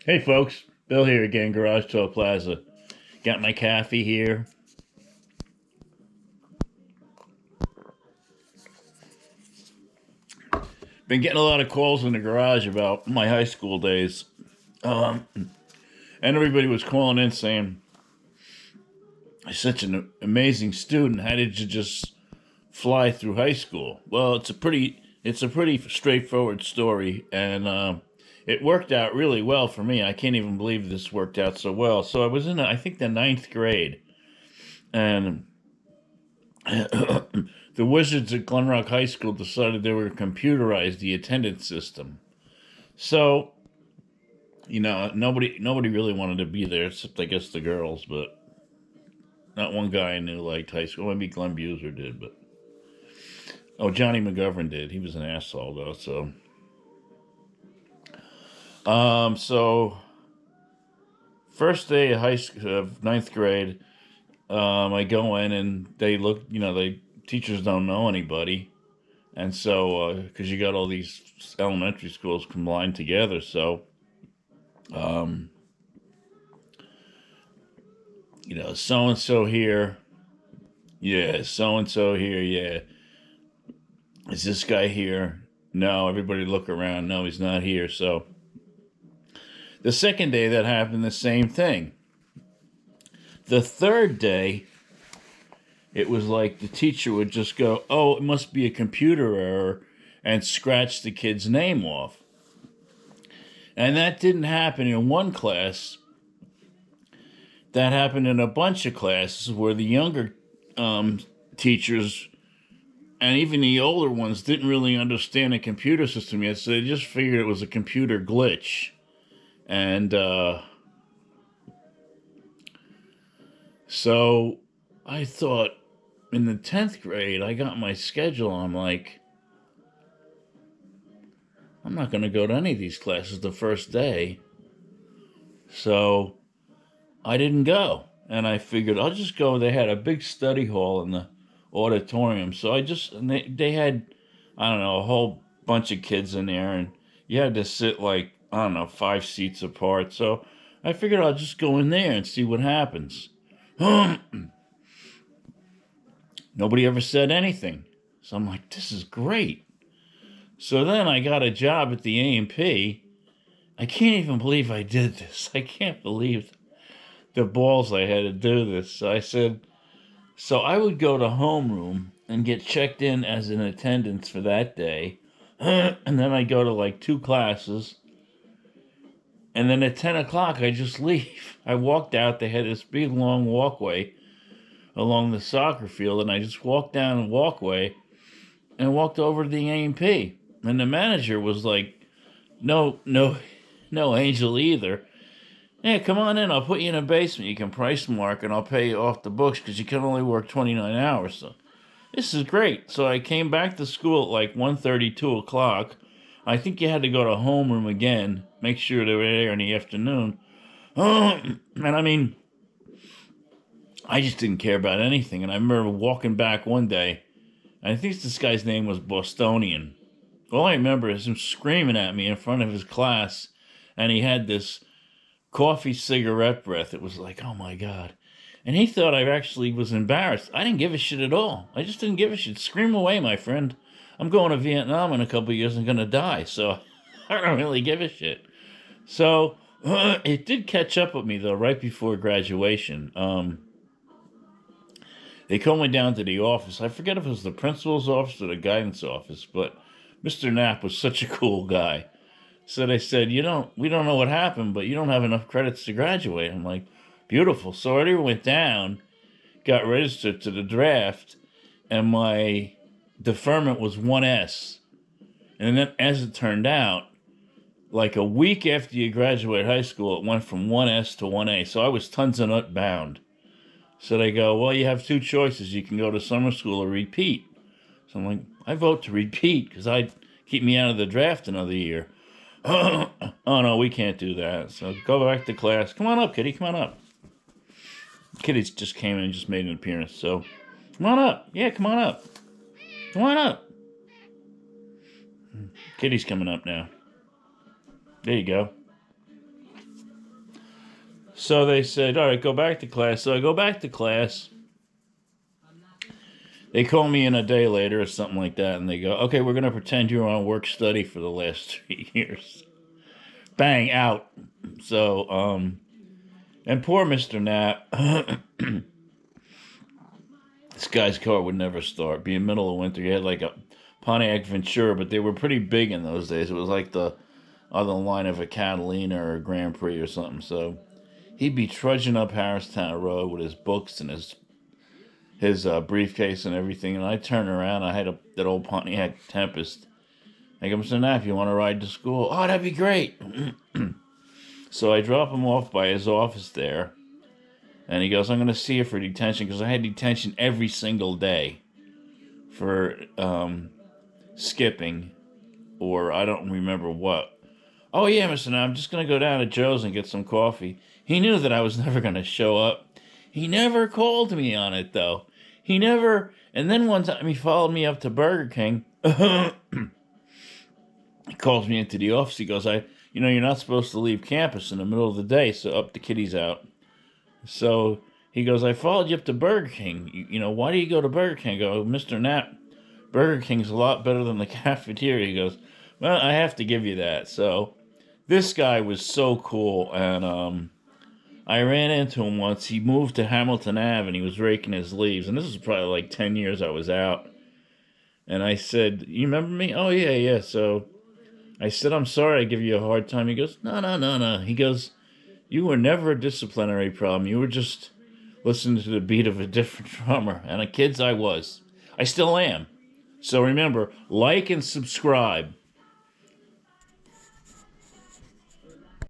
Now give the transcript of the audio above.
Hey folks, Bill here again, Garage Talk Plaza. Got my coffee here. Been getting a lot of calls in the garage about my high school days. And everybody was calling in saying, "You're such an amazing student. How did you just fly through high school?" Well, it's a pretty straightforward story, and it worked out really well for me. I can't even believe this worked out so well. So I was in, I think, the ninth grade, and the wizards at Glenrock High School decided they were going to computerize the attendance system. So, nobody really wanted to be there except I guess the girls, but not one guy I knew liked high school. Maybe Glenn Buser did, but oh, Johnny McGovern did. He was an asshole though. So first day of high school, of ninth grade, I go in and they look. They teachers don't know anybody. And so, because you got all these elementary schools combined together, so, um, so and so here, yeah, so and so here, yeah. Is this guy here? No, everybody look around. No, he's not here. So, the second day that happened, the same thing. The third day, it was like the teacher would just go, "Oh, it must be a computer error," and scratch the kid's name off. And that didn't happen in one class. That happened in a bunch of classes where the younger teachers and even the older ones didn't really understand the computer system yet, so they just figured it was a computer glitch. And so I thought in the 10th grade, I got my schedule. I'm like, I'm not going to go to any of these classes the first day. So I didn't go. And I figured I'll just go. They had a big study hall in the auditorium. So and they had, I don't know, a whole bunch of kids in there. And you had to sit like, I don't know, 5 seats apart. So I figured I'll just go in there and see what happens. Nobody ever said anything. So I'm like, this is great. So then I got a job at the A&P. I can't even believe I did this. I can't believe the balls I had to do this. So I said, so I would go to homeroom and get checked in as an attendance for that day. And then I go to like 2 classes. And then at 10 o'clock, I just leave. I walked out. They had this big long walkway along the soccer field. And I just walked down the walkway and walked over to the A&P. And the manager was like, no, no, no angel either. Yeah, come on in. I'll put you in a basement. You can price mark, and I'll pay you off the books because you can only work 29 hours. So this is great. So I came back to school at like 1:30, 2 o'clock. I think you had to go to homeroom again, make sure they were there in the afternoon. And I mean, I just didn't care about anything. And I remember walking back one day, and I think this guy's name was Bostonian. All I remember is him screaming at me in front of his class, and he had this coffee cigarette breath. It was like, oh my God. And he thought I actually was embarrassed. I didn't give a shit at all. I just didn't give a shit. Scream away, my friend. I'm going to Vietnam in a couple of years and going to die, so I don't really give a shit. So it did catch up with me, though, right before graduation. They called me down to the office. I forget if it was the principal's office or the guidance office, but Mr. Knapp was such a cool guy. So they said, we don't know what happened, but you don't have enough credits to graduate. I'm like, beautiful. So I went down, got registered to the draft, and my deferment was 1S. And then as it turned out, like a week after you graduate high school, it went from 1S to 1A. So I was tons of nut bound. So they go, well, you have two choices. You can go to summer school or repeat. So I'm like, I vote to repeat because I'd keep me out of the draft another year. Oh no, we can't do that. So go back to class. Come on up, Kitty. Come on up. Kitty just came in and just made an appearance. So come on up. Yeah, come on up. Come on up. Kitty's coming up now. There you go. So they said, all right, go back to class. So I go back to class. They call me in a day later or something like that, and they go, okay, we're going to pretend you were on work study for the last 3 years. Bang, out. So, and poor Mr. Knapp, this guy's car would never start. Being middle of winter, you had like a Pontiac Ventura, but they were pretty big in those days. It was like the other line of a Catalina or a Grand Prix or something. So he'd be trudging up Harristown Road with his books and his briefcase and everything. And I turn around, I had that old Pontiac Tempest. I go, Mr. Knapp, you want to ride to school? Oh, that'd be great. So I drop him off by his office there. And he goes, I'm going to see you for detention, because I had detention every single day for skipping, or I don't remember what. Oh, yeah, Mr. Knapp, I'm just going to go down to Joe's and get some coffee. He knew that I was never going to show up. He never called me on it, though. He never. And then one time he followed me up to Burger King. He calls me into the office. He goes, you're not supposed to leave campus in the middle of the day, so up the kitty's out. So he goes, I followed you up to Burger King. Why do you go to Burger King? I go, Mr. Knapp, Burger King's a lot better than the cafeteria. He goes, well, I have to give you that. So this guy was so cool, and I ran into him once. He moved to Hamilton Ave, and he was raking his leaves. And this was probably like 10 years I was out. And I said, you remember me? Oh, yeah, yeah. So I said, I'm sorry I give you a hard time. He goes, no. He goes, you were never a disciplinary problem. You were just listening to the beat of a different drummer. And kids, I was. I still am. So remember, like and subscribe.